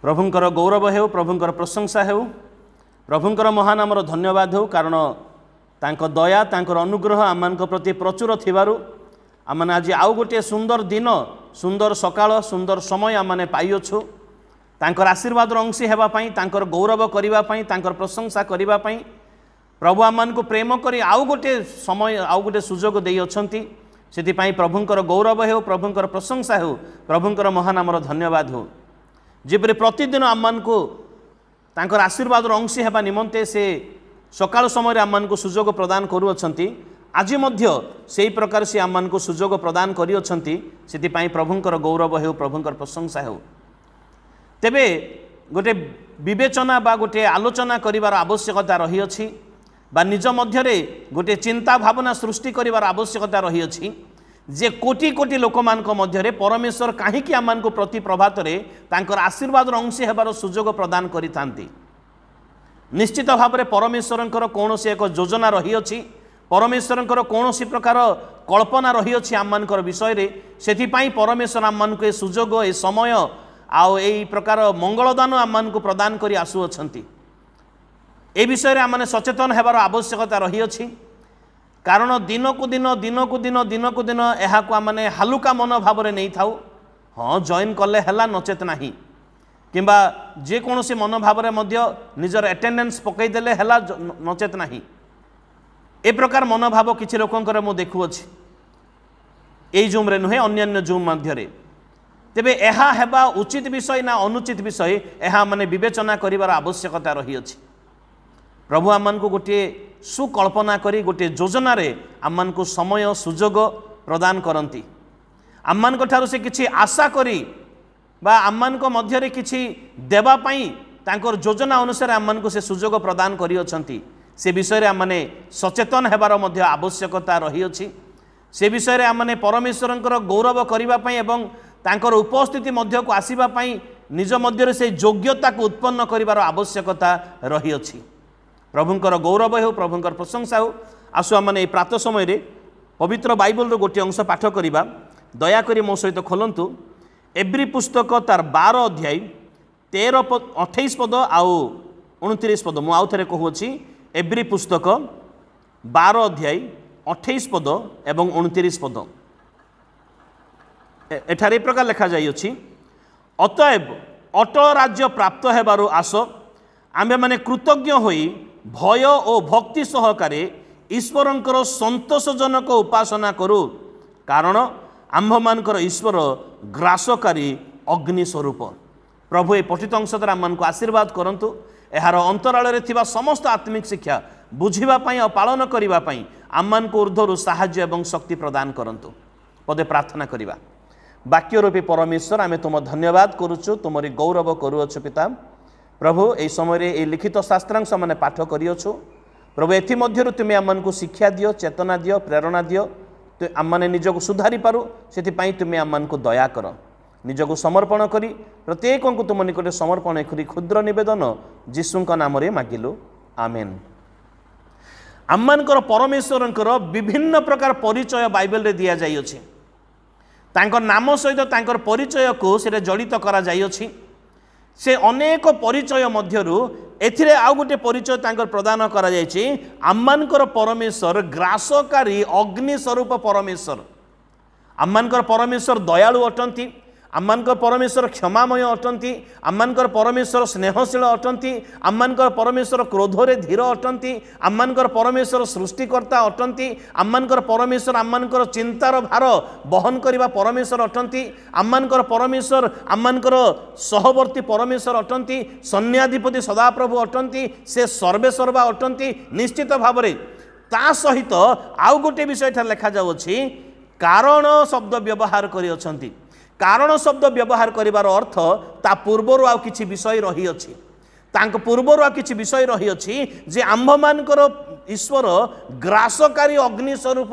प्रभुंकर गौरव हो, प्रभुंकर प्रशंसा हो, प्रभुंकर महानामर धन्यवाद हो, कारण तांको दया तांकर अनुग्रह आम प्रति प्रचुर थिबारु आमने आज आउ गोटे सुंदर दिन, सुंदर सकाळ, सुंदर समय आमने पाइछु। तांकर आशीर्वाद अंशी हेबापई, तांकर गौरव करिबापई, तांकर प्रशंसा करिबापई प्रभु आम को प्रेम करी आउ गोटे समय, आउ गोटे सुजोग देई अछंती। सेतिपई प्रभुंकर गौरव हो, प्रभुंकर प्रशंसा हो, प्रभुंकर महानामर धन्यवाद हो। जेपरि प्रतिदिन आम को तांकर आशीर्वाद अंशी हेबा निमंते से सकाळ समय आम को सुजोग प्रदान करूअछंती। आज मध्य से प्रकार से आम को सुजोग प्रदान करिअछंती। सेतिपई प्रभुंकर गौरव हो, प्रभुंकर प्रशंसा हो। तेबे गोटे विवेचना बा गोटे आलोचना करिवार आवश्यकता रही अछि, बा निज मध्यरे गोटे चिंता भावना सृष्टि करिवार आवश्यकता रही अछि जे कोटी कोटी लोक मानक मध्यरे परमेश्वर काहेकि आम को प्रति प्रभात रे तांकर आशीर्वाद अंशी हेबार सुजोग प्रदान करिथांती। निश्चित भाव में परमेश्वरंकर कौनसी एक योजना रही अछि, परमेश्वरंकर कौनसी प्रकार कल्पना रही अछि आममानकर विषय रे। सेथिपई परमेश्वर आममानक ए सुजोग, ए समय आउ एई प्रकार मंगलदान आममानक प्रदान करि आसुअछंती। ए विषय रे आमने सचेतन हेबार आवश्यकता रही अछि, कारण दिन को दिन एहाको आमने हालुका मन भाव रे नहीं थाउ। हाँ, जॉइन कले हला, नचेत नाही, किंबा जे कोनोसी मन भाव रे मध्य निजर अटेंडेंस पकई देले हला, नचेत नाही। ए प्रकार मनोभाव किछि लोकंकर मु देखुअछि, एई जूम रे नुहे अन्यान्य जूम मध्य रे। तेबे एहा हेबा उचित विषय ना अनुचित विषय, एहा माने विवेचना करिवार आवश्यकता रही अछि। प्रभु आमन को गोटे सुकल्पना करी गोटे योजना रे आमन को समय सुजोग प्रदान करंती। आमन को ठारो से किछि आशा करी बा आमन को मध्य रे किछि देबा पई तांकर योजना अनुसार आमन को से सुजोग प्रदान करी अछंती। से विषय रे आमने सचेतन हेबार मध्य आवश्यकता रही अछि। से विषय रे आमने परमेश्वरंकर गौरव करिबा पई एवं तांकर उपस्थिति मध्य को आसीबा पई निज मध्य रे से योग्यता को उत्पन्न करिवार आवश्यकता रही अछि। प्रभुंकर गौरव हो, प्रभुंकर प्रशंसा हो। आसु आमने प्रातः समय रे पवित्र बाइबल रो गोटे अंश पाठ करिबा। दयाकरी मो सहित खोलंतु एब्री पुस्तक तार 12 अध्याय 28 पद आउ 29 पद। मु आउ थरे कहूछि, एब्री पुस्तक 12 अध्याय 28 पद एवं 29 पद। एठारे प्रकार लिखा जाई अछि, अतएव अटल राज्य प्राप्त हेबारु आस आमे माने कृतज्ञ होई भय और भक्ति सहकारे ईश्वरंकर संतोषजनक उपासना करू, कारण आम्भमानकर ईश्वर ग्रासकारी अग्नि स्वरूप। प्रभु ए पठित अंश द्वारा आम को आशीर्वाद करंतु। एहार अंतराल रे थिबा समस्त आत्मिक शिक्षा बुझिबा पई और पालन करिबा पई आम को ऊर्ध्वरु साहाय्य एवं शक्ति प्रदान करंतु। पदे प्रार्थना करिबा। वाक्य रूपी परमेश्वर, आमे तुम धन्यवाद करूछु, तुमरी गौरव करूछु पिता। प्रभु ए समय ए लिखित शास्त्रांश माने पाठ करियछु प्रभु, एथि मध्यरु तुमे आमन को शिक्षा दियो, चेतना दियो, प्रेरणा दियो। तो आमने निजको सुधारी पारु, सेति पई तुमे आमन को दया कर। निजको समर्पण करी प्रत्येक को तुम निकटे समर्पण करी क्षुद्र निवेदन जीशुंक नाम रे मागिलु, आमेन। आमनकर परमेश्वरंकर विभिन्न प्रकार परिचय बाइबल रे दिया जाई अछि। तांकर नाम सहित तांकर परिचय को से जड़ित करा जाई अछि। से अनेक परिचय मध्यरु एथिरे आउ गोटे परिचय तांकर प्रदान करा जायछि। आम्मानकर परमेश्वर ग्रासकारी अग्नि स्वरूप परमेश्वर। आम्मानकर परमेश्वर दयालु अटंती, आम्मानकर परमेश्वर क्षमामय अटंती, आम्मानकर परमेश्वर स्नेहशील अटंती, आम्मानकर परमेश्वर क्रोधरे धीर अटंती, आम्मानकर परमेश्वर सृष्टिकर्ता अटंती, आम्मानकर परमेश्वर आम्मानकर चिंतार भार बहन करिबा परमेश्वर अटंती, आम्मानकर परमेश्वर आम्मानकर सहवर्ती परमेश्वर अटंती, सन्याधिपति सदाप्रभु अटंती, से सर्वेसर्वा अटंती। निश्चित भाव रे ता सहित आउ गोटे विषय ठा लिखा जाउछि, कारण शब्द व्यवहार करि अछंती। कारण शब्द व्यवहार करिवार अर्थ ता पूर्वरु आ किछि विषय रही अछि, तांक पूर्वरु आ किछि विषय रही अछि जे आम्भमानकर ईश्वर ग्रासकारी अग्नि स्वरूप।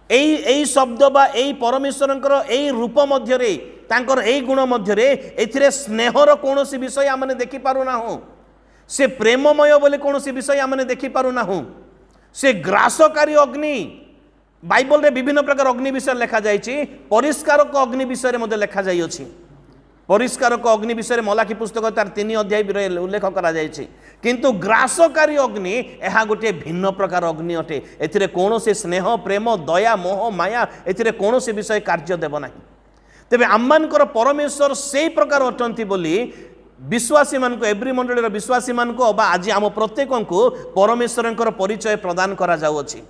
एई शब्द बा एई परमेश्वरंकर एई रूप मध्य रे, तांकर एई गुण मध्य रे एथिरे स्नेहर कोनोसी विषय आमने देखि पारु नाहु। से प्रेममय बोले कोनोसी विषय आमने देखि पारु नाहु। से ग्रासकारी अग्नि, बाइबल रे विभिन्न प्रकार अग्नि विषय लिखा जाइछि, परिष्कारक अग्नि विषय रे मध्य लिखा जाई अछि। परिष्कारक अग्नि विषय मलाकी पुस्तक तार 3 अध्याय उल्लेख करा जायछि किंतु ग्रासकारी अग्नि यह गोटे भिन्न प्रकार अग्नि अटे एथिरे कौनसी स्नेह प्रेम दया मोह माया एथिरे कौनसी विषय कार्य देव नाही तेबे आम्मानकर परमेश्वर से प्रकार अटंती बोली विश्वासी मान को एवरी मंडली विश्वासी मान को अबा आज आम प्रत्येक को परमेश्वर परिचय प्रदान करा जाउछि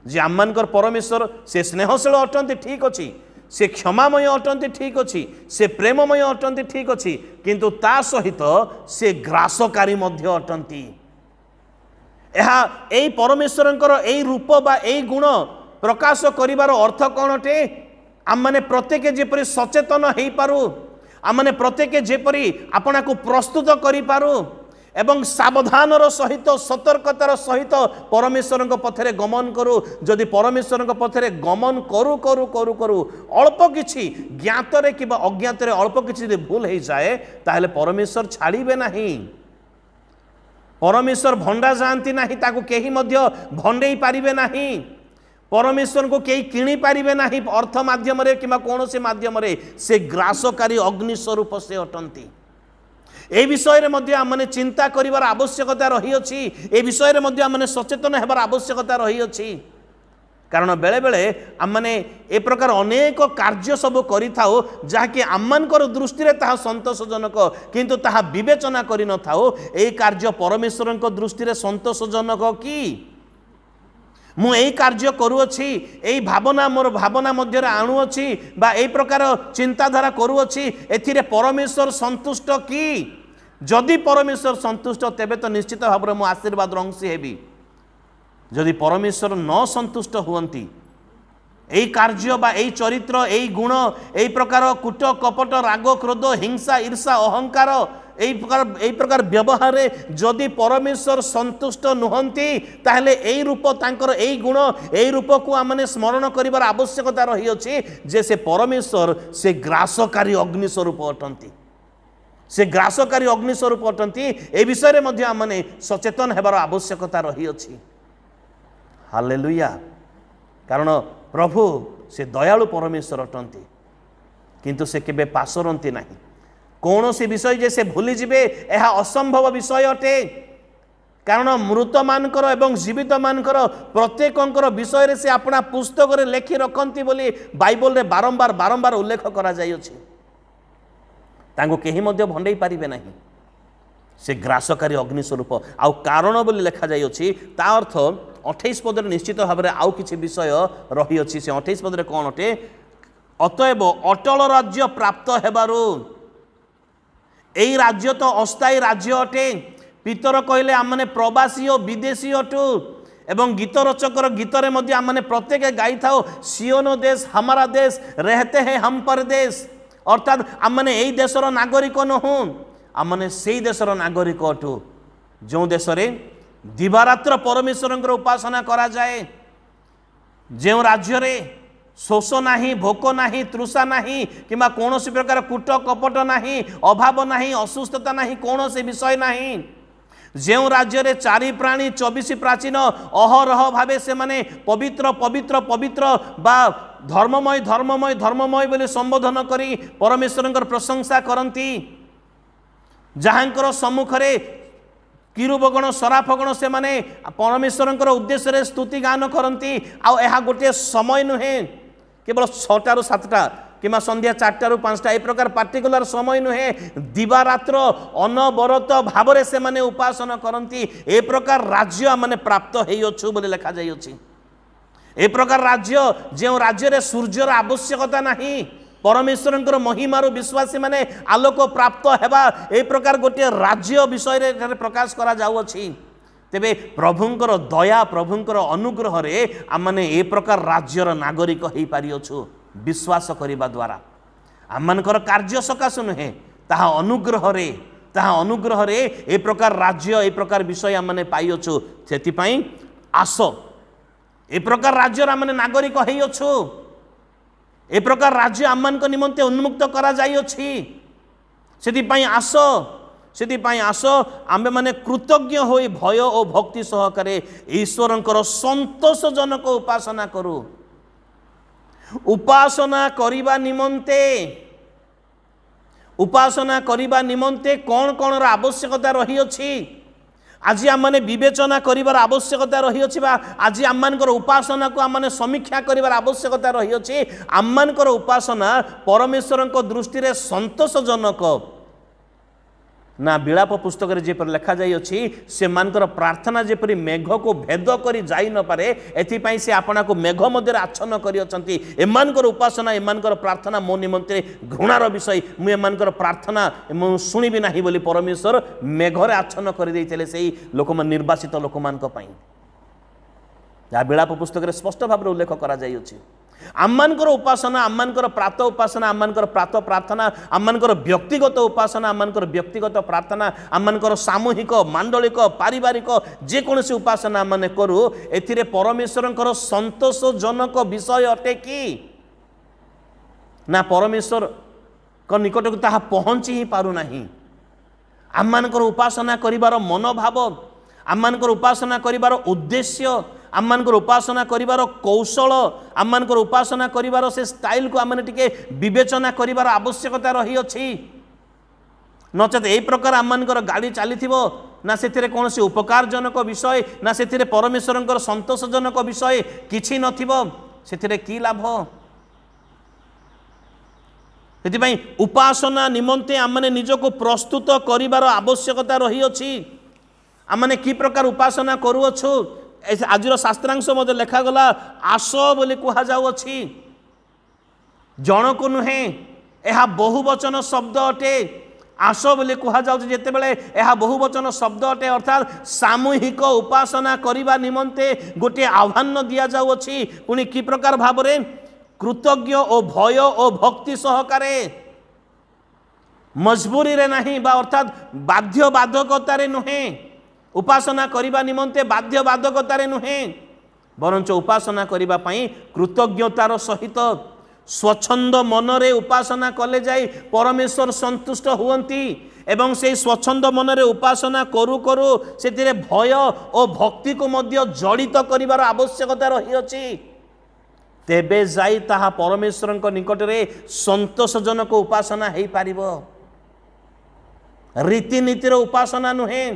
जे आम्मानकर परमेश्वर से स्नेहशील अटंती ठीक अछि से क्षमामय अटंती ठीक अच्छी से प्रेममय अटंती ठीक अच्छी किंतु ता सहित से ग्रासकारी मध्य अटंती यह परमेश्वरंकर एई रूप बा एई गुण प्रकाश करिवार अर्थ कौन अटे आम माने प्रत्येक जेपरि सचेतन हो पारू आम माने प्रत्येक जेपरि आपना को प्रस्तुत करि पारू एवं सावधानर सहित सतर्कतार सहित परमेश्वर पथरे गमन करू जदि परमेश्वर पथरे गमन करू करू करू करू अल्प किछि ज्ञातरे कि अज्ञातरे अल्प किछि भूल हो जाए ताहले परमेश्वर छाड़िबे नाही परमेश्वर भंडा जाती नाही ताकू केही मध्य भंडेई पारिबे नाही परमेश्वर को कई किणी पारिबे नाही अर्थ माध्यम कि कौनसी माध्यम से ग्रासकारी अग्नि स्वरूप से अटंती ए विषय रे मध्य आम चिंता करिवार आवश्यकता रही अछि ए विषय रे मध्य आम सचेतन हेबार आवश्यकता रही अछि कारण बेले बेले आम माने ए प्रकार अनेक कार्य सब करिथाओ जहाँकि आम्मानकर दृष्टि रे ताहा संतोषजनक किंतु ताहा विवेचना करि न थाओ ए कार्य परमेश्वरक दृष्टि रे संतोषजनक कि मु यही कार्य करुअछि एई भावना मोर भावना मध्य आणुअछि बा एई प्रकार चिंताधारा करुअछि एथिरे परमेश्वर संतुष्ट कि जदि परमेश्वर संतुष्ट तेबे तो निश्चित भाव में मु आशीर्वाद अंशी हेबी जदि परमेश्वर न संतुष्ट हुअंती एई कार्य बा एई चरित्र एई गुण एई प्रकार कूट कपट राग क्रोध हिंसा ईर्षा अहंकार एई प्रकार व्यवहार जदि परमेश्वर संतुष्ट नुहंती ताहले एई रूप तांकर एई गुण एई रूप को आमने स्मरण करिवार आवश्यकता रही अछि जे से परमेश्वर से ग्रासकारी अग्नि स्वरूप अटंती से ग्रासकारी अग्नि स्वरूप अटंती ए विषय रे मध्य आमने सचेतन हेबार आवश्यकता रही अछि हालेलुया कारण प्रभु से दयालु परमेश्वर अटंती किंतु से केबे पासरंती नाही कौन सी विषय जे से भूली जिबे यह असंभव विषय अटे कारण मृत मानकर एवं जीवित मानकर प्रत्येकंकर विषय रे से अपना पुस्तक रे लेखि रखंती बोली बाइबल रे बारंबार बारंबार उल्लेख करा जाय अछि तांको केही मध्य भंडेई पारिबे नाही से ग्रासकारी अग्नि स्वरूप आउ कारण बोली लेखा जाय अछि ता अर्थ 28 पद रे निश्चित भाव रे आउ किछि विषय रही अछि से 28 पद रे कोन अटे अतएव अटल राज्य प्राप्त हेबारु एई राज्य तो अस्थायी राज्य अटे पितर कहले आमने प्रवासी और विदेशी अटू एवं गीत रचकर गीत रे मध्य आमने प्रत्येक गाई थाओ सियोन देश हमारा देश रहते हैं हम परदेश अर्थात आमने एई देशर नागरिक नहुं आमने सेई देशर नागरिक अटू जो देश रे दिवारात्र परमेश्वरंकर उपासना करा जाए जो राज्य रे शोष नाही भोक नाही तृषा नाही किंबा कौन प्रकार कूट कपट नाही अभाव नाही असुस्थता नाही कौन से विषय नाही जो राज्य रे चारि प्राणी 24 प्राचीन अहरह भावे से माने पवित्र पवित्र पवित्र बा धर्ममय धर्ममय धर्ममय बोली संबोधन करी परमेश्वरंकर प्रशंसा करती जहाँकर सम्मुखरे किरुबगण सराफगण से माने परमेश्वरंकर उद्देश्य रे स्तुति गान करती आउ यह गोटे समय नुहे केवल 6टा ରୁ 7टा कि संध्या 4टा ରୁ 5टा ए प्रकार पार्टिकुलर समय नुहे दिवारात्र अनवरत भाव से माने उपासना करती ए प्रकार राज्य माने प्राप्त होइछु बोली लिखा जाई अछि ए प्रकार राज्य जो राज्य रे सूर्यर आवश्यकता नाही परमेश्वरंकर महिमार विश्वासी माने आलोक प्राप्त हेबा ए प्रकार गोटे राज्य विषय रे प्रकाश करा जाउ अछि तेबे प्रभुंकर दया प्रभुंकर अनुग्रह रे आमने ए प्रकार राज्यर नागरिक हो पारिछु विश्वास करिबा द्वारा आमनकर कार्य सकाश नुहे ताहा अनुग्रह रे ए प्रकार राज्य ए प्रकार विषय आमने पाइछु सेति पई आस ए प्रकार राज्यर आमने नागरिक होइछु ए प्रकार राज्य आमन को निमंते उन्मुक्त करा जाई अछि सेति पई आस आमे माने कृतज्ञ होई भय और भक्ति सहकारे ईश्वरंकर संतोषजनक उपासना करू उपासना करिबा निमंते उपासना करिबा निमंते कौन कौन आवश्यकता रही अछि आज आम मैंने विवेचना करिबार आवश्यकता रही अछि बा आज आम मानकर उपासना को आम मैंने समीक्षा करिबार आवश्यकता रही अछि आम मानकर उपासना परमेश्वर को दृष्टि रे संतोषजनक ना विलाप पुस्तक रे जेपर लिखा जाई अछि से मानकर प्रार्थना जेपरि मेघ को भेद करी जाई न पारे एथिपाई से आपना को मेघ मध्य आच्छन्न करी अछंती एमानकर उपासना एमानकर प्रार्थना मो निमंते घृणार विषय मु एमानकर प्रार्थना मु सुनिबि नाही बोली परमेश्वर मेघरे आच्छन्न करी दैथिले सेही लोक मन निर्वासित लोक मान को पई या विलाप पुस्तक रे स्पष्ट भाव रे उल्लेख करा जाई अछि आममानकर उपासना आममानकर प्रात उपासना आममानकर प्रात प्रार्थना आममानकर व्यक्तिगत उपासना आममानकर व्यक्तिगत प्रार्थना आममानकर सामूहिक मांडलिक पारिवारिक जे कोनोसी उपासना माने करू एथिरे परमेश्वरंकर संतोषजनक विषय अटे कि ना परमेश्वर को निकट को ताहा पहुंची ही पारु नाही आममानकर उपासना करिवार मनोभाव आममानकर उपासना करिवार उद्देश्य आममानकर उपासना करिवार कौशल आममानकर उपासना करिवार से स्टाइल को आमने टिके विवेचना करिवार आवश्यकता रही अछि नचेत एई प्रकार आममानकर गाड़ी चलीथिबो ना सेथिरे कोनोसी उपकारजनक विषय ना सेथिरे परमेश्वरंकर संतोषजनक विषय किछि नथिबो सेथिरे की लाभ सेथिपई उपासना निमंते आमने निजको प्रस्तुत करिवार आवश्यकता रही अछि आमने की प्रकार उपासना करूअछु आज शास्त्रांश मध्य लेखा गला आस बोली कहा जाउछि जन को नुहे यह बहुवचन शब्द अटे आस बोली कहा जाउछि जेते बेले यह बहुवचन शब्द अटे अर्थात सामूहिक उपासना करिबा निमंते गोटे आह्वान दिया जाउछि पुनी की प्रकार भाबरे कृतज्ञ और भय और भक्ति सहकारे मजबूरी रे नहीं बा अर्थात बाध्य बाधकता रे नुहे उपासना करिबा निमंते बाध्य बाधकतारे नुहे बरंच उपासना करिबा पई कृतज्ञतार सहित स्वच्छंद मनरे उपासना कले जाई परमेश्वर संतुष्ट हुवंती एवं से स्वच्छंद मनरे उपासना करू करू सेतिरे भय और भक्ति को मध्य जड़ित करिवार आवश्यकता रही अछि तेबे जाई ताहा परमेश्वरक निकट रे संतोषजनक उपासना हेई पारिबो रीतिनीतिर उपासना नुहे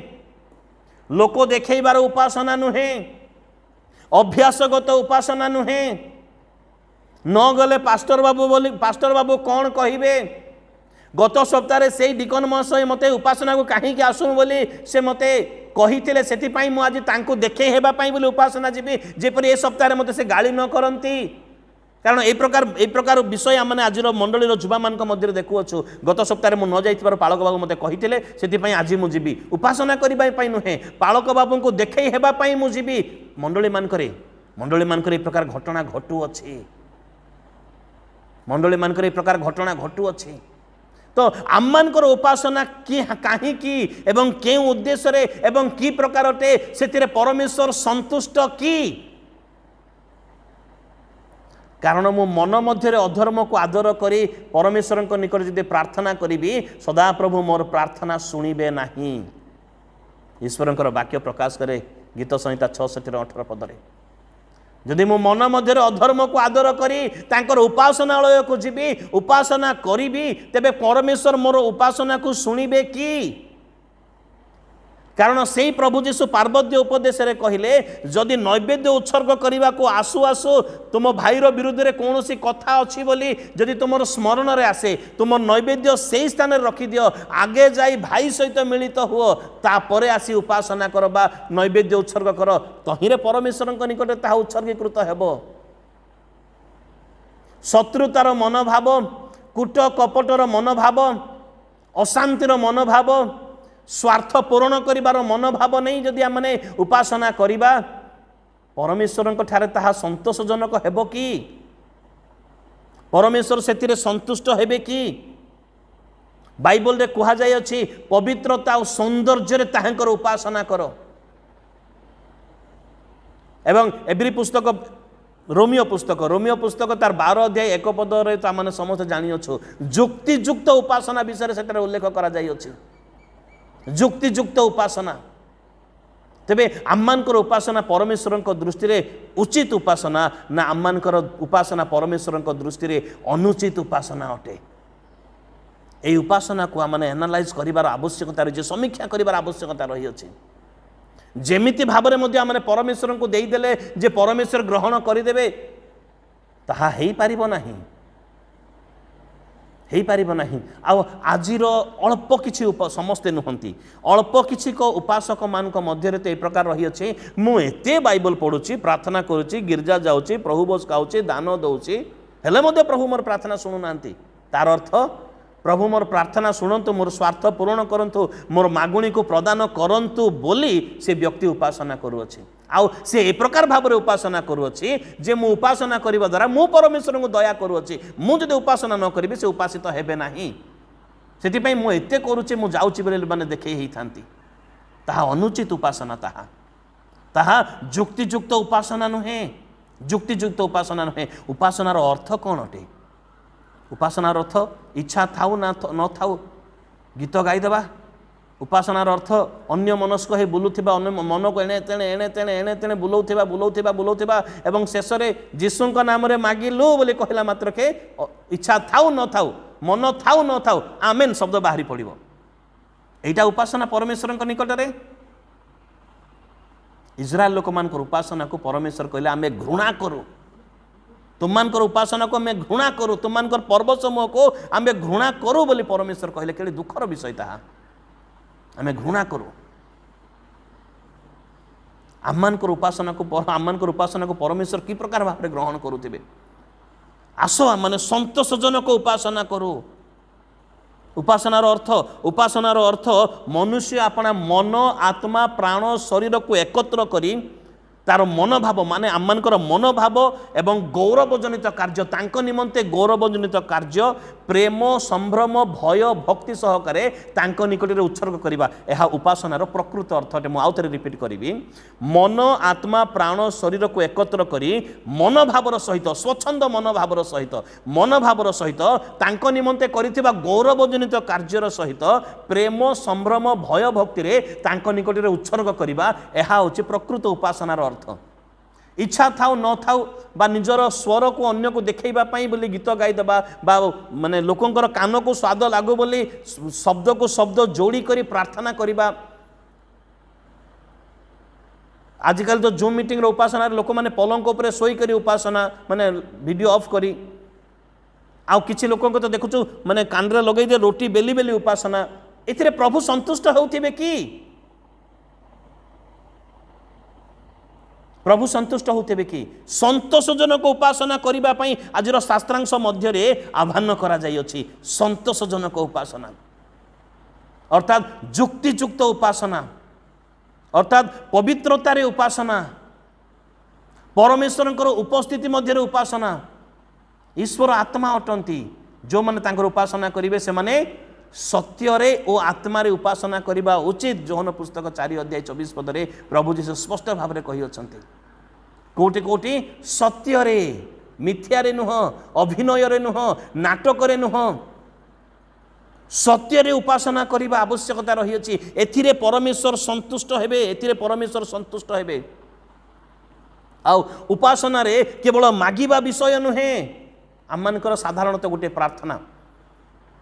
लोक देखैबार उपासना नुहे अभ्यासगत उपासना नुहे न गले पास्टर बाबू कौन कहिबे गत सप्ताह से डिकन महाशय मते उपासना को कहीं आसुन बोली से मते कही से आज तांको देखे हेबा पाई बोली उपासना जीवी जेपरि ए सप्ताह मते से गाली न करंती कारण ए प्रकार विषय आमने आज मंडली युवा मान मध्य देखुअछु गत सप्ताह मुझे न जाइथिबार पालक बाबू मते कहिथिले सेति आज मु जीवी उपासना करिबा पई नुहे पालक बाबू को देखै हेबा पई मु जीवी मंडली मानकरे ए प्रकार घटना घटू अछि मंडली मानकरे ए प्रकार घटना घटू अछि तो आममानकर उपासना कि काहे की एवं के उद्देश्य रे एवं की प्रकार अटे सेतिरे परमेश्वर संतुष्ट की कारण मो मन मध्य अधर्म को आदर करी परमेश्वर निकट जदि प्रार्थना करी सदा प्रभु मोर प्रार्थना शुणिबे नाही ईश्वर वाक्य प्रकाश करे गीत संहिता 6:18 पदरे जदि मो मन मध्य अधर्म को आदर करी तांकर उपासनालय को जीवी उपासना करी तेबे परमेश्वर मोर उपासना को शुणिबे की कारण से प्रभु जीशु पार्वत्य उपदेश रे कहिले जदि नैवेद्य उत्सर्ग करने को आसु आसु तुम भाईर विरुद्ध रे कौन सी कथा अच्छी बोली जदि तुम स्मरण रे आसे तुम नैवेद्य से स्थान रखी दियो आगे जाई भाई सहित मिलित हुओ तापर आसी उपासना कर बा नैवेद्य उत्सर्ग कर तहिरे परमेश्वर निकट ताहा उत्सर्गीकृत हेबो शत्रुतार मनोभाव कूट कपटर मनोभाव अशांतिर मनोभाव स्वार्थ पूरण करिबार मनोभाव नहीं जदि आमने उपासना करिबा परमेश्वर ठारे ताहा संतोषजनक हेबो कि परमेश्वर सेतिरे संतुष्ट हेबे कि बाइबल रे कहा जाय अछि पवित्रता और सौंदर्य रे ताहांकर उपासना करो एवं एब्री पुस्तक रोमियो पुस्तक तार 12 अध्याय 1 पद रे तो आमने समस्त जानि अछु जुक्तियुक्त उपासना विषय सेतरे उल्लेख करा जाय अछि जुक्तियुक्त उपासना तेबे आम्मानकर उपासना परमेश्वर दृष्टि रे उचित उपासना ना आम्मानकर उपासना परमेश्वर दृष्टि रे अनुचित उपासना अटे এই উপাসনা को आम एनालाइज करार आवश्यकता रही समीक्षा करार आवश्यकता रही अच्छे जेमिति भाव में आम परमेश्वर को देदेले जे परमेश्वर ग्रहण करदे ताहा हेई पारिबो नाही हेई पारिबो नाही आजिर अल्प किछि समस्ते नुहंती अल्प किछि को उपासक मान मध्य तो प्रकार रही अच्छे मु एते बाइबल पढ़ुची प्रार्थना करुच्ची गिरजा जाऊँगी प्रभु बोस खाऊँगी दान दौची हेले मध्य प्रभु मोर प्रार्थना शुणु नांती तार अर्थ प्रभु मोर प्रार्थना शुणु मोर स्वार्थ पूरण करंतु मोर मागुणी को प्रदान करंतु बोली से व्यक्ति उपासना करुअछि आउ से ए प्रकार भाव में उपासना करुअछि जे मु उपासना करबा द्वारा मु परमेश्वर को दया करुअछि मु जदि उपासना न करिबे से उपासित हेबे नाही सेति पई मु एते करूछि मु जाउछि बोले माने देखै हेई थांती ताहा अनुचित उपासना ताहा जुक्तियुक्त उपासना नुहे जुक्तियुक्त उपासना नुहे उपासनार अर्थ कोन अटे उपासनार अर्थ इच्छा थाउ ना न थाउ गीत गाईदेवा उपासनार अर्थ अन्य मनस्क हे बुलुथिबा मन को एणे तेणे बुलाउथिबा एवं शेष में जीशु नाम रे मागिलु बोली कहला मात्र के इच्छा थाउ न थाउ मन थाउ न थाउ आमेन शब्द बाहरी पड़िबो एटा उपासना परमेश्वर निकट में इस्राएल लोक मान उपासना को परमेश्वर कहले आमे घृणा करू तुमମାନଙ୍କର उपासना को आम घृणा करूँ तुमମାନଙ୍କର पर्व समूह को आम घृणा करूँ बोली परमेश्वर कहले केड़े दुखर विषय ताहा आम घृणा करूँ आमମାନଙ୍କର उपासना को परमेश्वर कि प्रकार भाव में ग्रहण करुथिबे आस माने संतोषजनक उपासना करूँ उपासनार अर्थ मनुष्य अपना मन आत्मा प्राण शरीर को एकत्र करी तार मनोभाव माने आमମାନଙ୍କର मनोभाव एवं गौरवजनित कार्य तांक निमंते गौरवजनित कार्य प्रेम संभ्रम भय भक्ति सहकारे तांक निकट में उत्सर्ग करवा यह उपासनार प्रकृत अर्थ अटे आउ थे रिपीट करी मन आत्मा प्राण शरीर को एकत्र करी मनोभावर सहित स्वच्छंद मनोभावर सहित तांक निमंते करिथिबा गौरवजनित कार्यर सहित प्रेम संभ्रम भय भक्ति रे तांक निकट में उत्सर्ग करवा यह होछि प्रकृत उपासनार अर्थ इच्छा थाउ न थाउ बा निजर स्वर को अन्य को देखैबा पई बोली गीत गाईदेबा बा माने लोकंकर कान को स्वाद लागो बोली शब्द को शब्द जोड़ी करी प्रार्थना करिबा आजिकल तो जूम मीटिंग रो उपासना लोक माने पलंक उपरे सोई करी उपासना माने वीडियो ऑफ करी आउ किछि लोकंक तो देखुछु माने कान रे लगै दे रोटी बेली बेली उपासना एथिरे प्रभु संतुष्ट होउथिबे की प्रभु संतुष्ट होते कि संतोषजनक उपासना करने आज शास्त्रांश मध्य आह्वान करा जाइछि संतोषजनक उपासना अर्थात जुक्तियुक्त उपासना अर्थात पवित्रतार उपासना परमेश्वर उपस्थिति मध्य उपासना ईश्वर आत्मा अटंती जो माने तांकर उपासना करेंगे से माने सत्य और आत्मा रे उपासना करने उचित जोहन पुस्तक 4 अध्याय 24 पद में प्रभु जीशु स्पष्ट भाव में कही अच्छा कोटि कोटि सत्य रे मिथ्या रे नुह अभिनय रे नुह नाटक रे नुह सत्य रे उपासना करने आवश्यकता रही अछि एथिरे परमेश्वर संतुष्ट हेबे एथिरे परमेश्वर संतुष्ट हेबे आउ उपासना रे केवल मागिबा विषय नुहे आमମାନଙ୍କର साधारणतः गोटे प्रार्थना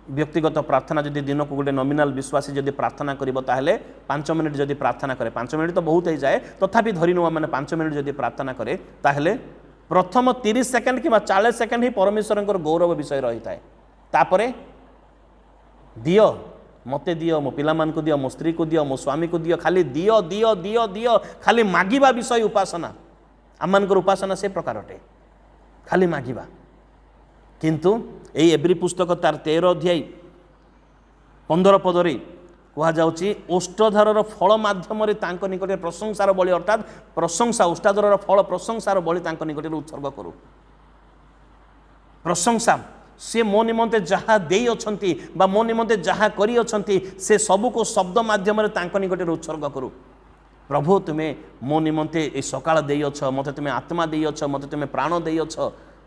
व्यक्तिगत प्रार्थना जदि दिन को गोटे नॉमिनल विश्वासी जदि प्रार्थना करिबो ताहले 5 मिनिट जदि प्रार्थना करे 5 मिनिट तो बहुत हो जाए तथापि धरिनु माने 5 मिनिट जदि प्रार्थना करे ताहले प्रथम 30 सेकंड कि 40 सेकंड ही परमेश्वर गौरव विषय रही थाए तापरे दियो मते दियो मो पिला मान को दियो मो स्त्री को दियो मो स्वामी को दियो खाली दियो दियो दियो दियो खाली मागिबा विषय उपासना आमମାନଙ୍କର उपासना से प्रकार अटे खाली मागिबा किंतु यही एब्री पुस्तक तार 13 अध्याय 15 पदरे कह जाउची ओष्ठधरर फल माध्यम निकट प्रशंसार बलि अर्थात प्रशंसा ओष्ठधरर फल प्रशंसार बलि निकट उत्सर्ग करू प्रशंसा से मो निमंते जहाँ दे अछंती बा मो निमंते जहाँ करी अछंती से सबू को शब्द माध्यम निकट उत्सर्ग करू प्रभु तुम्हें मो निमंते ए सकाळ दे अछ मते तुम्हें आत्मा दे अछ मते तुम्हें प्राण दे अछ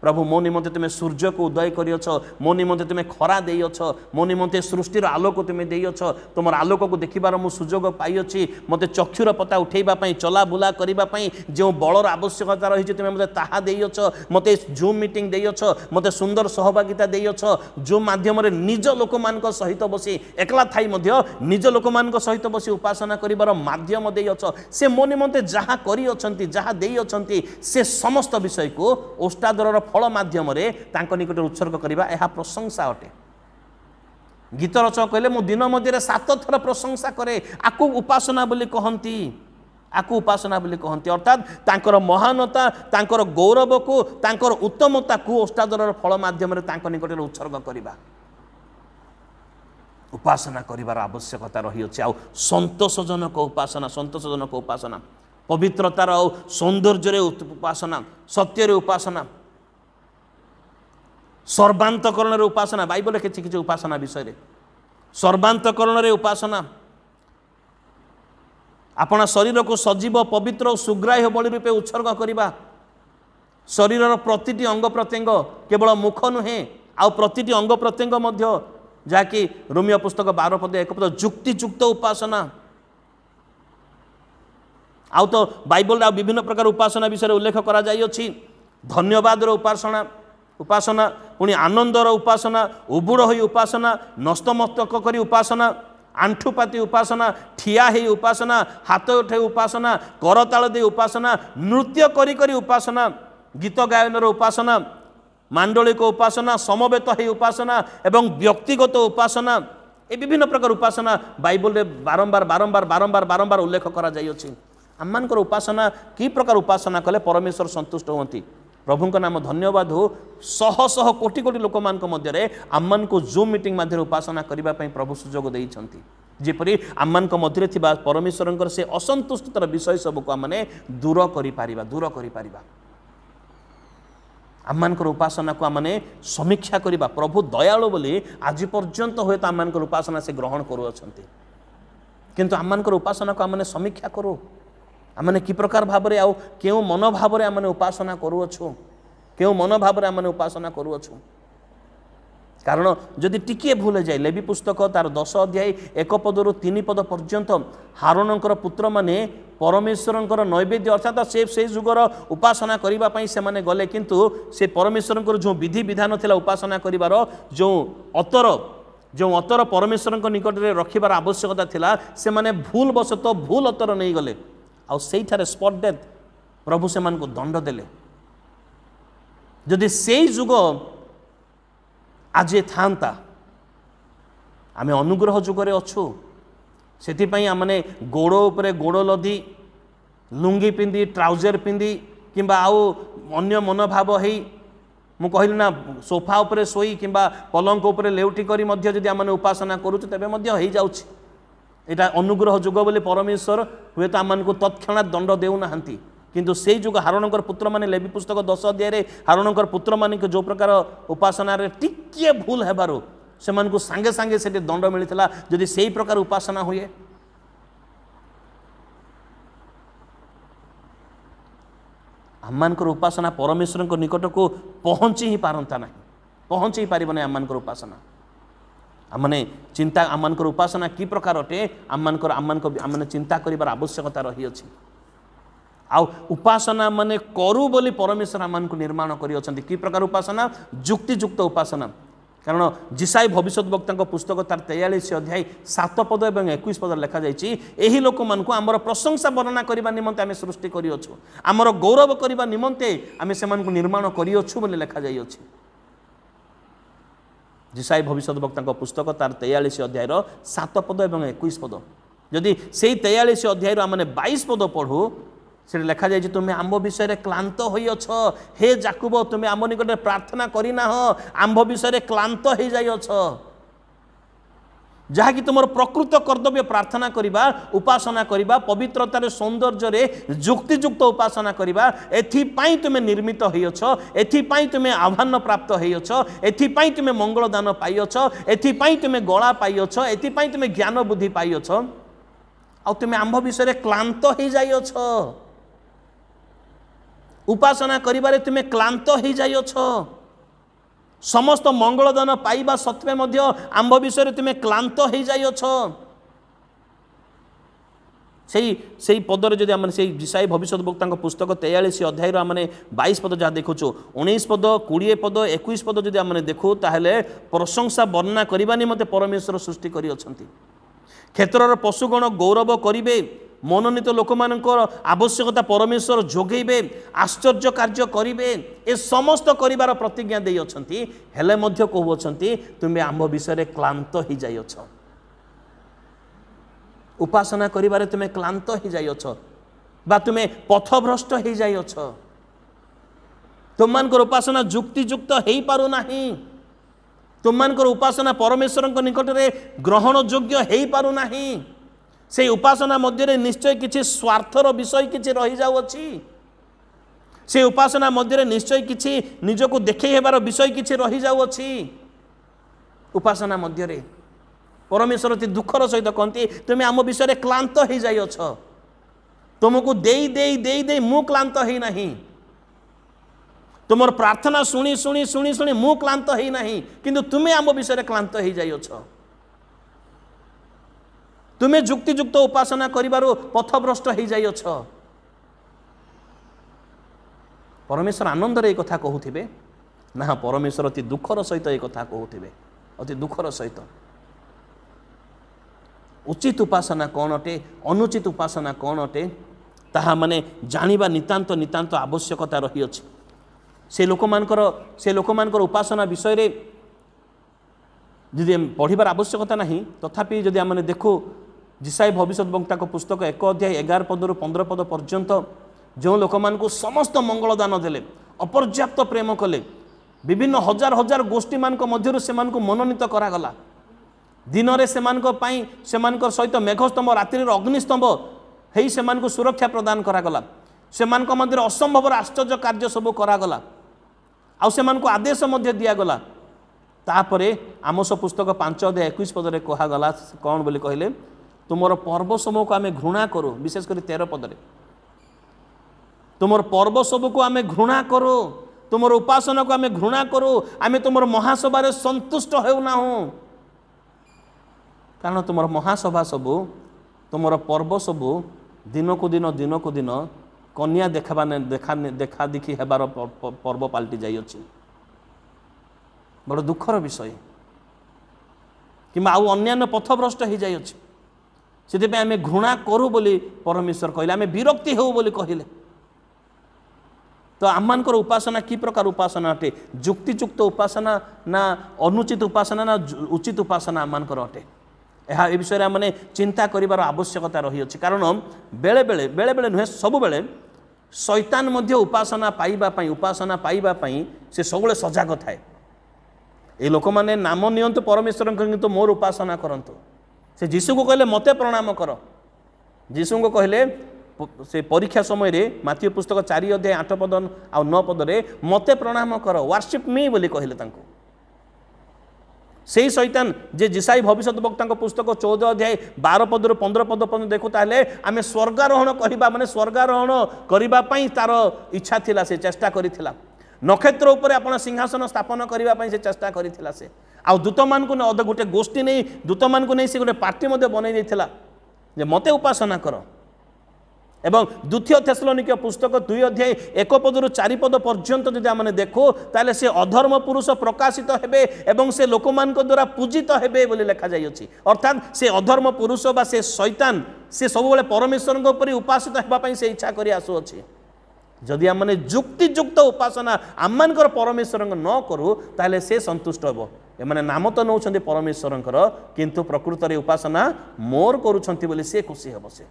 प्रभु मो निमंते तुम सूर्य को उदय करियछ मो निमंते तुम खरा देइछ मो निमंते सृष्टिर आलोक तुम देइछ तुम आलोक को देखिबार मु सुजोग पाइछि मते चक्षुर पता उठेबा पई चला बुला करिबा पई जो बलर आवश्यकता रही तुम मते ताहा देइछ मते जूम मीटिंग देइछ मते सुंदर सहभागिता देइछ जो माध्यम रे निज लोक मान सहित बसी एकला थाई मध्य निज लोक मान सहित बसी उपासना करिबार माध्यम देइछ से मो निमंते जहा करि अछंती जहा देइ अछंती से समस्त विषय को ओष्टादरर फल माध्यम रे तांको निकट उत्सर्ग करिबा एहा प्रशंसा अटे। गीत रचक कहले मु दिन मध्य 7 थर प्रशंसा करे आकु उपासना बोली कहंती आकु उपासना बोली कहंती अर्थात तांकर महानता तांकर गौरव को तांकर उत्तमता को ओष्टादरर फल माध्यम रे तांको निकट उत्सर्ग करिबा उपासना करिबार आवश्यकता रही अछि। आ संतोषजनक उपासना पवित्रतार और सौंदर्य उपासना सत्य उपासना सर्वांतकरण उपासना बाइबल किछि किछि उपासना विषय रे सर्वांतकरण उपासना अपना शरीर को सजीव पवित्र और सुग्राह्य बलि रूपे उत्सर्ग करिबा शरीर प्रतिटी अंग प्रत्यंग केवल मुख नुहे आ प्रतिटी अंग प्रत्यंग मध्य जाकि रोमियो पुस्तक 12 पद 1 पद जुक्तियुक्त उपासना आउ तो बाइबल विभिन्न प्रकार उपासना विषय उल्लेख करा जाई अछि। धन्यवाद उपासना उपासना पुणी आनंदर उपासना उबुड़ होई उपासना नस्तमस्तक करी उपासना आंठुपाती उपासना ठिया ही उपासना हाथ उठे उपासना करताल दे उपासना नृत्य करी करी उपासना गीत गायनर उपासना मांडलिक उपासना समवेत ही उपासना एवं व्यक्तिगत उपासना ए विभिन्न प्रकार उपासना बाइबल रे बारंबार बारंबार बारंबार बारंबार उल्लेख करा जाई अछि। आममानकर उपासना की प्रकार उपासना कले परमेश्वर संतुष्ट होती प्रभु का नाम धन्यवाद हो शह शह कोटि कोटि लोक मान मध्य आममान को जूम मीटिंग माध्यम उपासना करने प्रभु सुजोग देइछंती जेपरी आममान मध्य थिबा परमेश्वर से असंतुष्टतार विषय सब को आमने दूर करि पारिबा आममानकर उपासना को आमने समीक्षा करिबा प्रभु दयालु बोली आज पर्यंत हुए तो आममानकर उपासना से ग्रहण करूछंती किंतु आममानकर उपासना को आमने समीक्षा करू आमने कि प्रकार भाबरे आउ केउ मन भाबरे आमने उपासना करूछु केउ मन भाबरे आमने उपासना करूछु कारण जदि टिके भूल जाए लेवी पुस्तक तार 10 अध्याय 1 पदरु 3 पद पर्यंत हारोनकर पुत्र माने परमेश्वरंकर नैवेद्य अर्थात से जुगर उपासना करिबा पई से माने गले किंतु से परमेश्वरंकर जो विधि विधान थिला उपासना करिवार जो अतर परमेश्वरंक निकट रे रखिबार आवश्यकता थिला से माने भूल बसत भूल अतर नहीं गले आ सेठारे स्पॉट डेथ प्रभु से मान को दंड देले जदि सेई जुग आज थांता आमे अनुग्रह जुगरे अच्छु से आमने गोड़ उपरे गोड़ लदी लुंगी पिंदी ट्राउजर पिंदी किंबा आउ अन्य मनोभाव है मु कहली ना सोफा उपरे सोई किंबा पलंक उपरे लेउटी करी मध्य जदि आमने उपासना करूछु तबे मध्य हो जाउछि एटा अनुग्रह जुग बोली परमेश्वर हुए तो आम को तत्क्षणात दंड देउना किंतु से जुग हारोनकर पुत्र माने लेवी पुस्तक 10 अध्याय हारोनकर पुत्र मान जो प्रकार उपासना रे टिके भूल हेबारो से मान को सांगे सांगे से दंड मिलता जदि से प्रकार उपासना हुए आममानकर उपासना परमेश्वर निकट को पहुँची ही पारंता नहीं पहुँची पारना आममानकर उपासना आमने चिंता आममानकर उपासना की प्रकार अटे आमने चिंता करिबार आवश्यकता रही अछि आउ उपासना माने करू बोली परमेश्वर आमान को निर्माण करी अछंती की प्रकार उपासना जुक्तियुक्त उपासना कारण जिसाई भविष्यद्वक्ता पुस्तक तार 43 अध्याय 7 पद एवं 21 पद लिखा जाइछि एही लोक मान को आमर प्रशंसा वर्णना करबा निमंते आमे सृष्टि करी अछु आमर गौरव करबा निमंते आमे से मान को निर्माण करी अछु बोली लिखा जाई अछि जिसाई भविष्यद्वक्ता पुस्तक तार 43 अध्याय 7 पद एवं 21 पद जदि सेई 43 अध्याय आमने 22 पद पढ़ू से लिखा जाए तुम्हें आंब विषय क्लांत होइछ हे जाकुब तुम्हें आम निकट प्रार्थना करना आंब विषय क्लांत हो जाइछ जहाँकि तुम प्रकृत कर्तव्य प्रार्थना करवा उपासना करवा पवित्रतार सौंदर्य जुक्तियुक्त उपासना करवा एथिपाई तुम्हें निर्मित होइछ एथिपाई तुम्हें आह्वान प्राप्त होइछ एथिपाई तुम्हें मंगल दान पाइछ एथिपाई तुम्हें गला पाइछ एथिपाई तुम्हें ज्ञान बुद्धि पाइछ आ तुम्हें आंब विषय क्लांत हो जाइछ उपासना करिबारे तुमे क्लांत हो जाइछ समस्त मंगलदान पाइबा सत्वे मध्य आंभ विषय तुमे क्लांत हो जाइछ से पदर जदि आम से जिसाई भविष्यवक्ता पुस्तक 43 अध्याय आम 22 पद जहाँ देखु 19 पद 20 पद 21 पद जदि आम देखु ताहले प्रशंसा वर्णना करने निमंते परमेश्वर सृष्टि करी अछंती क्षेत्रर पशुगण गौरव करिवे मनोनीत लोक आवश्यकता परमेश्वर जोगेबे आश्चर्य कार्य करिवे ए समस्त करिवार प्रतिज्ञा देई अछंती हेले मध्य कहू अछंती तुमे आंभ विषय क्लांत हो जाइछ उपासना करिबारे तुमे क्लांत हो जाइछ बा तुमे पथभ्रष्ट हो जाइछ तुममानकर उपासना जुक्तियुक्त हो पारु नाही तुममानकर उपासना परमेश्वर निकट में ग्रहण योग्य हो पारु नाही से उपासना मध्य निश्चय किछि स्वार्थर विषय किछि रही जाउछि से उपासना मध्य निश्चय किछि निजको देखै हेबार विषय किछि रही जाउछि उपासना मध्य परमेश्वर ती दुखर सहित कहती तुम आम विषय क्लांत हो जाइछ तुमको देई देई देई देई मु क्लांत हो नहीं तुम प्रार्थना शुणी शुणी शुणी शुणी मु क्लांत हो नहीं किंतु तुम्हें आम विषय क्लांत हो जाइछ तुम्हें जुक्तियुक्त उपासना करिबारो पथभ्रष्ट हो जाइछ परमेश्वर आनंद रे कथा कहूथिबे ना परमेश्वर अति दुखर सहित ए कथा कहूथिबे अति दुखर सहित उचित उपासना कौन अटे अनुचित उपासना कौन अटे ताहा माने जानिबा नितांत नितांत आवश्यकता रही अछि से लोकमानकर उपासना विषय रे जदि पढ़िबार आवश्यकता नहीं तथापि जदि आमने देखो जिसाई भविष्यवक्ता पुस्तक 1 अध्याय 11 पदरु 15 पद पर्यंत जो लोकमानकु समस्त मंगल दान देले अपर्याप्त प्रेम कले विभिन्न हजार हजार गोष्ठी मानक मध्यरु सेमानकु मनोनीत करागला दिन रे सेमानकर सहित मेघस्तंभ रात्रि अग्निस्तंभ हेई सेमानकु सुरक्षा प्रदान करागला सेमानक मध्य असंभव आश्चर्य कार्य सब करागला आउ सेमानकु आदेश मध्य दियागला तापरे आमोस पुस्तक 5 अध्याय 21 पदरे कहागला कौन बोली कहले तुमर पर्व समूह को आम घृणा करू विशेष कर 13 पदरे तुमर पर्व सब को आम घृणा करू तुमर उपासना को आम घृणा करू आम तुमर महासभा संतुष्ट होना कारण तुमर महासभा सबू तुमर पर्व सबू दिन को दिन कन्या देखा देखी हेबार पर्व पलटि जाइए बड़ दुखर विषय कि आउ अन्यान्य पथभ्रष्ट हो जाइए से आम घृणा करूँ बोली परमेश्वर कहले आम विरक्ति हो बोली कहले तो आममानकर उपासना कि प्रकार उपासना अटे जुक्तियुक्त उपासना ना अनुचित उपासना ना उचित उपासना आममानकर अटे यह ए विषय में चिंता करिवार आवश्यकता रही अछि कारण बेले बेले नुहे सब बेले शैतान मध्य उपासना पाइबा से सबले सजग थाए ए लोक माने नाम नियंतु परमेश्वर किंतु मोर उपासना करंतु से जीशु को कहले मते प्रणाम कर जीशु को कहले से परीक्षा समय रे माथ्यू पुस्तक 4 अध्याय 8 पद आ 9 पद रे मते प्रणाम कर वर्शिप मी बोली कहले तांको से शैतान जे जिसाई भविष्यवक्ता पुस्तक 14 अध्याय 12 पदरु 15 पद पर्यंत देखु ताले आमे स्वर्गारोहण करिबा माने स्वर्गारोहण करिबा पई तार इच्छा थिला से चेष्टा करिथिला नक्षत्र ऊपर आपण सिंहासन स्थापन करिबा पई से चेष्टा करिथिला से आ दूत मान को गोटे गोष्ठी नहीं दूत मान को नहीं से गोटे पार्टी मध्य बनई देथिला जे मते उपासना कर एवं द्वितीय थेसलोनिके पुस्तक 2 अध्याय 1 पदरु 4 पद पर्यंत जदि आमने देखो ताले से अधर्म पुरुष प्रकाशित हेबे एवं से लोकमान द्वारा पूजित हेबे बोली लिखा जाई अछि अर्थात से अधर्म पुरुष बा से शैतान से सब बेले परमेश्वर ऊपर उपासित हेबा पई से इच्छा करि आसु अछि जदि आमने जुक्तियुक्त उपासना आममानकर परमेश्वर न करू ताले से संतुष्ट हेबो एमाने नाम तो नौछन्ति परमेश्वरंकर किंतु प्रकृत रे उपासना मोर करूछन्ति बोली से खुशी हेबो से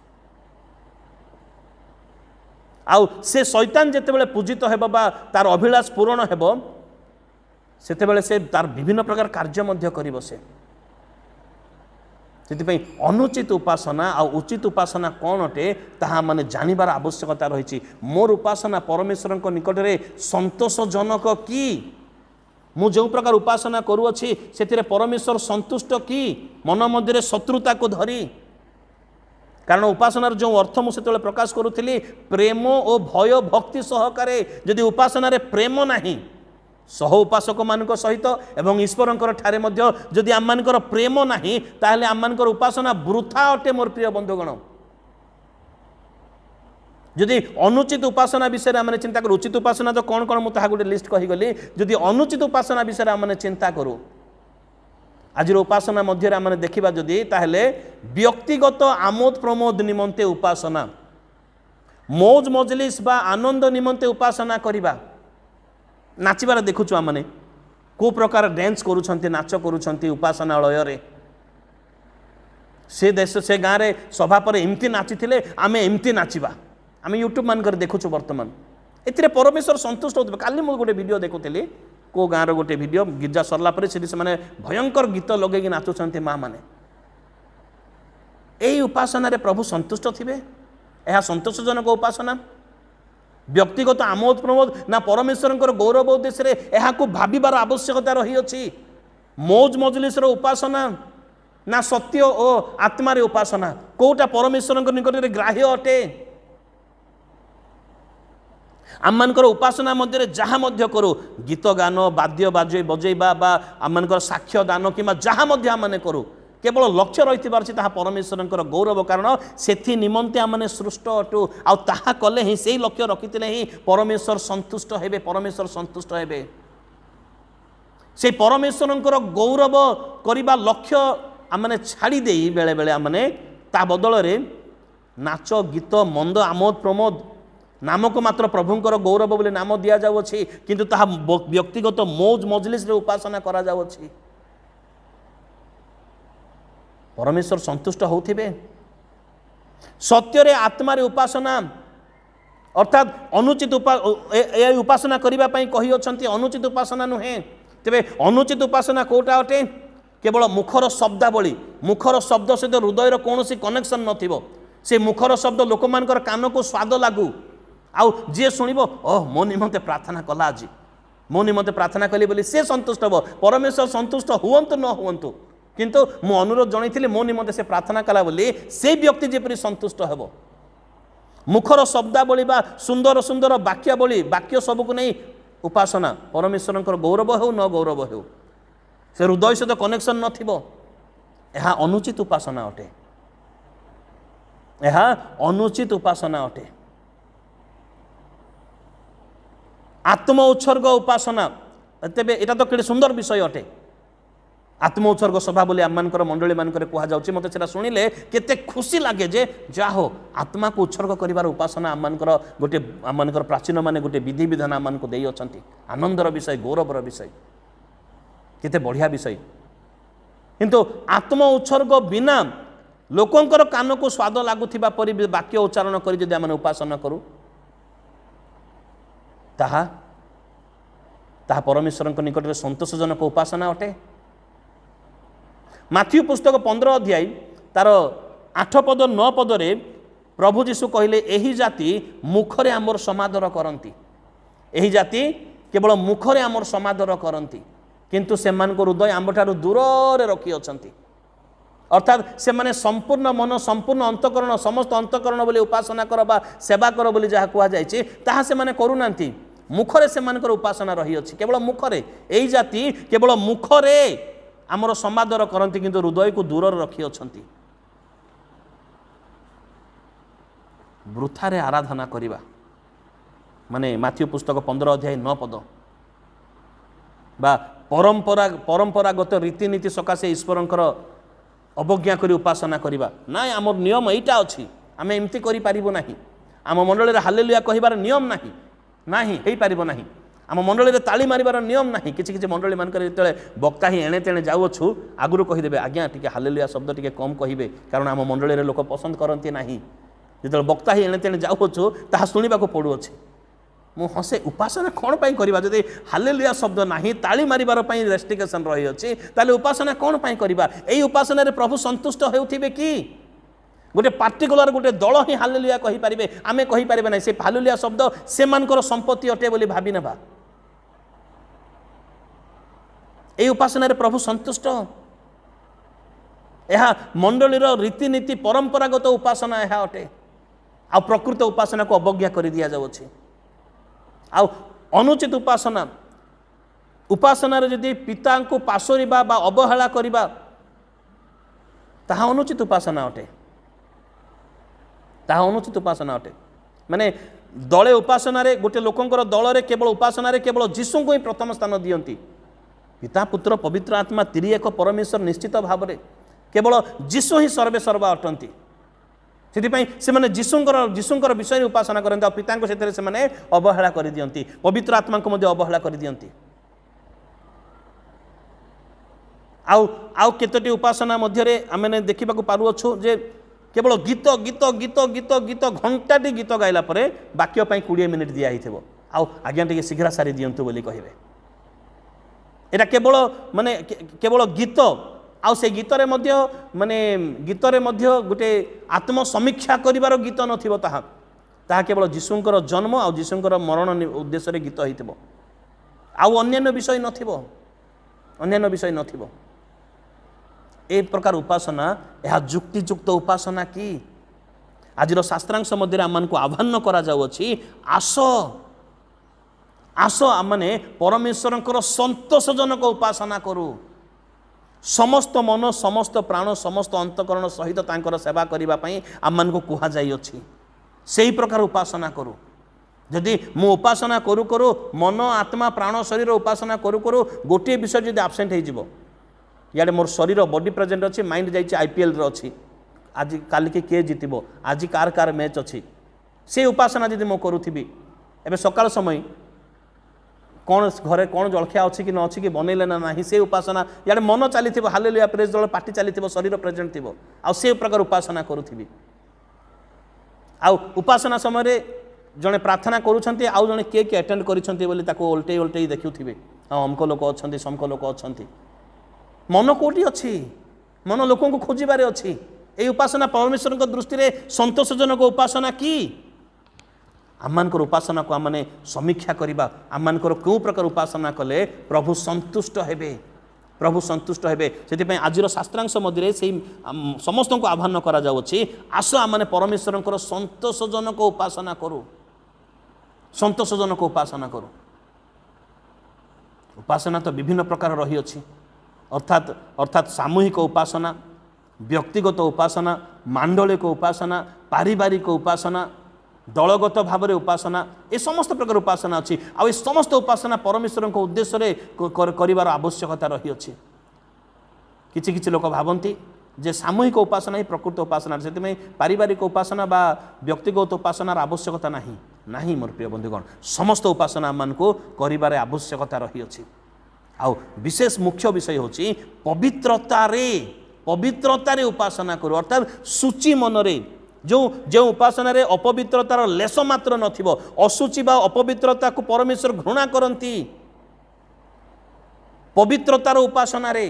आउ से शैतान जेते बेले पूजित हेबो बा तार अभिलाष पूर्ण हेबो सेते बेले से तार विभिन्न प्रकार कार्य मध्य करिवो से सेति अनुचित उपासना आ उचित उपासना कौन अटे ताहा माने जानिबार आवश्यकता रही मोर उपासना परमेश्वर निकट में संतोषजनक कि मु जो प्रकार उपासना करुअछि सेतिरे परमेश्वर संतुष्ट कि मन मध्य शत्रुता को धरी कारण उपासनार जो अर्थ मुझे से प्रकाश करुली प्रेम और भय भक्ति सहकारे जदि उपासनार प्रेम नहीं सह उपासक मान सहित एवं ईश्वर ठारे जदि आम मानकर प्रेम नहीं ताहले आम मानकर उपासना वृथा अटे मोर प्रिय बंधुगण जदि अनुचित उपासना विषय आम चिंता करूँ उचित उपासना तो कौन कौन मुझे गोटे लिस्ट कहीगली जदि अनुचित उपासना विषय आम चिंता करूँ आज उपासना मध्य आम देखा जदि ताहले व्यक्तिगत आमोद प्रमोद निमंते उपासना मौज मजलिस बा आनंद निमंते उपासना करवा नाचबार देखुचु आम मैंने को प्रकार डांस करुछंती नाच करुछंती उपासनालय से देश से गाँव में सभा पर एमती नाची आम एमती नाचवा आम यूट्यूब मानकर देखुचु वर्तमान ए परमेश्वर संतुष्ट होते काली मुझे गोटे वीडियो देखुली को गाँव गोटे वीडियो गिरजा सरला से भयंकर गीत लगे नाचुंट माँ मैंने यही उपासना प्रभु संतुष्ट थे यह संतोषजनक उपासना व्यक्तिगत आमोद प्रमोद ना परमेश्वर गौरव उद्देश्य यह भावार आवश्यकता रही अछि मौज मजलिस उपासना ना सत्य और आत्मार उपासना कोटा परमेश्वर निकट में ग्राह्य अटे आम मानकर उपासना मध्य जहाँ मध्य करूँ गीत गान वाद्य बाजे बजेबा बा आम मानकर साक्ष्य दान कि जहाँ मध्य आम माने करूँ केवल लक्ष्य रही परमेश्वर गौरव कारण से निमंते आम सृष्ट अटू आ कले ही से लक्ष्य रखी ही परमेश्वर संतुष्ट हेबे परमेश्वर संतुष्ट हेबे से परमेश्वर गौरव करने लक्ष्य आम छाड़ी दे बेले बेले आम ता बदल नाच गीत मंद आमोद प्रमोद नाम को मात्र प्रभुंकर गौरव बोले नाम दि जाऊँगी किंतु ताहा व्यक्तिगत मौज मजलिस रे उपासना करा जाऊँगी परमेश्वर संतुष्ट होथिबे सत्य रे आत्मा रे उपासना अर्थात अनुचित उपासना करबा पई कहि अछंती अनुचित उपासना नुहे तेबे अनुचित उपासना कोटा अटे केवल मुखर शब्दावली मुखर शब्द सहित हृदयर कौन कनेक्शन नथिबो से मुखर शब्द लोक मानकर कान को स्वाद लागू आउ जी शुणव ओह मो निमंते प्रार्थना कला आज मो निमंते प्रार्थना कली बोली से संतुष्ट हो परमेश्वर संतुष्ट हुंतु न हुंतु किंतु मु अनुरोध जनईली मो निमंते से प्रार्थना कला बोली से व्यक्ति जेपरी संतुष्ट हेब मुखर शब्दावली बा सुंदर सुंदर वाक्यावली वाक्य सबको नहीं उपासना परमेश्वर गौरव हो न गौरव हो से हृदय सहित कनेक्शन नथिबो यह अनुचित उपासना अटे यह अनुचित उपासना अटे आत्म उत्सर्ग उपासना तेबे एटा तो केड़े सुंदर विषय अटे आत्म उत्सर्ग सभा बोली आम मानकर मंडली मानकर कहा जाउछि मते सेटा सुनिले केते खुशी लागे जे जा हो आत्मा को उत्सर्ग करिवार उपासना आम मानकर गोटे आम मानकर प्राचीन माने गोटे विधि विधान आम मानक देई अछंती आनंदर विषय गौरवर विषय केते बढ़िया विषय किंतु आत्म उत्सर्ग बिना लोकंकर कान को स्वाद लागुथिबा परि वाक्य उच्चारण करी जदि आम उपासना करू ताहा ताहा परमेश्वर निकट में संतोषजनक उपासना अटे माथ्यू पुस्तक 15 अध्याय तार 8 पद 9 पद रे प्रभु जीशु कहले एही जाति मुखरे आमर समादर करती एही जाति केवल मुखरे आमर समादर करती किंतु सेमान को हृदय आम ठारू दूर रे रखी अछंती अर्थात से माने संपूर्ण मन संपूर्ण अंतकरण समस्त अंतकरण बोली उपासना कर बा सेवा कर बोली जहाँ कह जाए ताहा से माने करूनांती मुखरे से मानकर उपासना रही अछि केवल मुखरे एही जाति केवल मुखरे आमर समादर करती किंतु हृदय को दूर रखी अछंती वृथारे आराधना करिबा माने माथ्यू पुस्तक 15 अध्याय 9 पद बा परंपरागत रीतिनीति सकाशे ईश्वरंकर अवज्ञा करी उपासना करिबा ना आमर नियम एटा अछि आमे एमती करि पारिबो नाही आम मंडली हालेलुया कहिबार नियम नाही नाही हेई पारिबो नाही आम मंडली ताली मारिबार नियम नाही किछि किछि मंडली मानकर जेतेले बक्ता ही एणे तेणे जाउछु आगुरु कहिदेबे आज्ञा टिके हालेलुया शब्द टिके कम कहिबे कारण आम मंडली रे लोक पसंद करंती नाही जेतेले बक्ता ही एणे तेणे जाउछु ताहा सुनिबाको पडुअछि मु हसे उपासना कोन पई करबा जदि हालेलुया शब्द नाही ताली मारिबार पई रेस्ट्रिक्शन रही अछि ताले उपासना कोन पई करबा एई उपासना रे प्रभु संतुष्ट हेउथिबे की गोटे पार्टिकुलर गोटे दल ही हालेलुया कहि परिबे आमे कहि परिबे नै से हालेलुया शब्द से मानकर संपत्ति अटे बोली भाबी नेबा एई उपासना रे प्रभु संतुष्ट यह मंडलीर रीतिनीति परंपरागत उपासना यह अटे आ प्रकृत उपासना को अवज्ञा कर दि जाउछि। आ अनुचित उपासना उपासना जदि पिता को पासोरिबा बा अवहेला करिबा ताहा अनुचित उपासना अटे, ताहा अनुचित उपासना अटे। माने दले उपासना रे गोटे लोकंकर दल रे केवल उपासना रे केवल जीशु को ही प्रथम स्थान दियंती। पिता पुत्र पवित्र आत्मा तिरी एक परमेश्वर निश्चित भाव में केवल जीशु ही सर्वे सर्वा अटंती। से जीशुंकर विषय उपासना करते पिता से अवहेला कर दियंती, पवित्र आत्मा को अवहेला कर दियंती। आउ केतोटी उपासना मध्य आम देखा पारुअछु जे केवल गीत गीत गीत गीत गीत घंटाटी गीत गाइला परे बाक्य 20 मिनिट दिया आउ आज्ञा टे शीघ्र सारी दियंतु बोली कहिबे। एटा केवल माने केवल गीत आउ से गीतरे मध्य माने गीतरे मध्य गोटे आत्म समीक्षा करिवार गीत नथिबो, ताहा केवल जीशुंकर जन्म आउ जीशुंकर मरण उद्देश्य गीत होइतिबो, आउ अन्यान्य विषय नथिबो, अन्यान्य विषय नथिबो। ए प्रकार उपासना यह जुक्तियुक्त उपासना कि आज शास्त्रांश मध्य आम को आह्वान करा जाउछि, आस आस आमने परमेश्वर संतोषजनक उपासना करू, समस्त मन समस्त प्राण समस्त अंतकरण सहित तांकर सेवा करिबा पई आम को कुहा जाई अछि। सेही प्रकार उपासना करू। जदि मु उपासना करू करू मन आत्मा प्राण शरीर उपासना करू करू गोटे विषय जदि आबसेंट हो जिवो, याडे मोर शरीर बॉडी प्रेजेंट अच्छी, माइंड जाइए आईपीएल अच्छी, आज काल के किए जीतब, आज कार कार मैच अच्छी, से उपासना जदि मु करूथी एबे सकाल समय कौन घरे कौन जलखिया अच्छी कि न अच्छी कि बनैले ना नहीं, से उपासना याडे मन चली हालेलुया प्रेज दल पार्टी चली शरीर प्रेजेंट थी आ से प्रकार उपासना करूथी। आउ उपासना समय जड़े प्रार्थना करुँच आउ जड़े किए किए अटेंड कर ओल्टे ओल्टे देखुथे, हाँ अमक लोक अच्छा समक लोक अच्छा, मन कोटी अच्छी, मन लोक को खोजबार अच्छी। ये उपासना परमेश्वर दृष्टि में संतोषजनक उपासना कि आमर उपासना को आमने समीक्षा करवा, आमर क्यों प्रकार उपासना कले प्रभु संतुष्ट हेबे, प्रभु संतुष्ट हेबे। से आज शास्त्रांश मध्य से समस्त को आह्वान करा जाउछि, आस आमने परमेश्वर संतोषजनक उपासना करू, संतोषजनक उपासना करू। उपासना तो विभिन्न प्रकार रही अछि, अर्थात अर्थात सामूहिक उपासना, व्यक्तिगत उपासना, मांडलिक उपासना, पारिवारिक उपासना, दलगत भाव में उपासना, ये समस्त प्रकार उपासना अच्छी। आ ये समस्त उपासना परमेश्वर उद्देश्य कर आवश्यकता रही अछि। किछि किछि लोक भावती जे सामूहिक उपासना ही प्रकृत उपासना, से पारिवारिक उपासना बा व्यक्तिगत उपासनार आवश्यकता नहीं। नहीं मोर प्रिय बंधुगण, समस्त उपासना मान को करिबारे आवश्यकता रही अछि। आउ विशेष मुख्य विषय होची पवित्रतारे उपासना करू, अर्थात सूची मनरे जो जो उपासना रे अपवित्रतार लेश मात्र नथिबो, असूची बा अपवित्रता को परमेश्वर घृणा करंती। पवित्रतार उपासना रे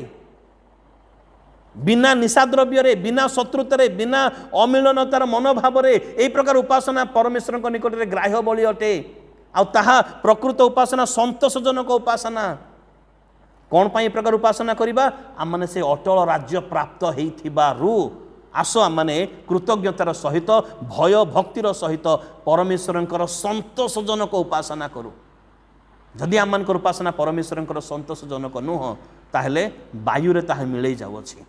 बिना निशाद्रव्य रे, बिना शत्रुतारे, बिना अमिलनतार मनोभाव रे एई प्रकार उपासना परमेश्वर निकट रे ग्राह्य बलि अटे। आ ताहा प्रकृत उपासना संतोषजनक उपासना। कौन पाई प्रकार उपासना करिबा? आमने से अटल राज्य प्राप्त हेइथिबारु आस आमने कृतज्ञतार सहित भय भक्तिर सहित परमेश्वरंकर संतोषजनक उपासना करू। जदि आमनकर उपासना परमेश्वरंकर संतोषजनक नुह ताहले वायुरे ताहा मिलै जाउछि,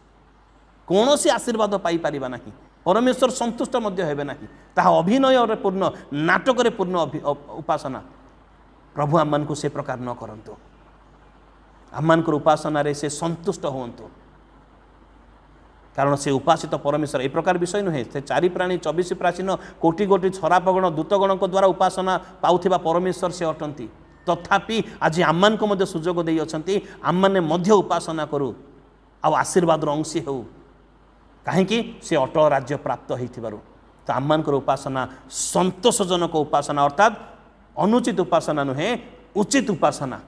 कौनसी आशीर्वाद पाई परिबा नहीं, परमेश्वर संतुष्ट मध्य हेबे नहीं। ताहा अभिनय रे पूर्ण, नाटक रे पूर्ण उपासना। प्रभु आमन को से प्रकार न करंतु, आमनकर उपासना रे से संतुष्ट होंतु, कारण से उपासित परमेश्वर ए प्रकार विषय नुहे। से चारि प्राणी 24 प्राचीन कोटि कोटि छरापगण दूतगण द्वारा उपासना पाउथिबा परमेश्वर से अटंती। तथापि आज आमन को मध्य सुजोग देई अछंती, आमने मध्य उपासना करू आ आशीर्वाद अंशी हो, कहीं से अटल राज्य प्राप्त होइथिबारु। तो आमनकर उपासना संतोषजनक उपासना, अर्थात अनुचित उपासना नुहे, उचित उपासना।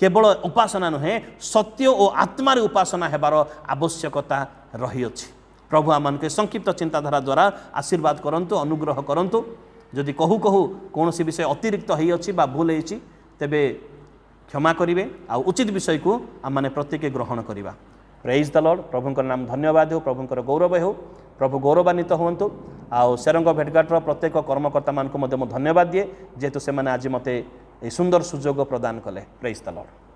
केवल उपासना नुहे, सत्य और आत्मार उपासना हेबार आवश्यकता रही अछि। प्रभु आमन के संक्षिप्त चिंताधारा द्वारा आशीर्वाद करंतु, अनुग्रह करंतु। जदि कहू कहू कौन सी विषय अतिरिक्त होई अछि बा भूल होइछि तेबे क्षमा करिवे, आ उचित विषय को आमने प्रत्येक ग्रहण करिबा। प्रेज द लॉर्ड प्रभुंकर नाम धन्यवाद हो प्रभुंकर गौरव हो प्रभु गौरवान्वित हूँ आउ सेरंग भेटघाटर प्रत्येक कर्मकर्ता मान धन्यवाद दिए जेहेतु से आज मते सुंदर सुजोग प्रदान कले प्रेज द लॉर्ड।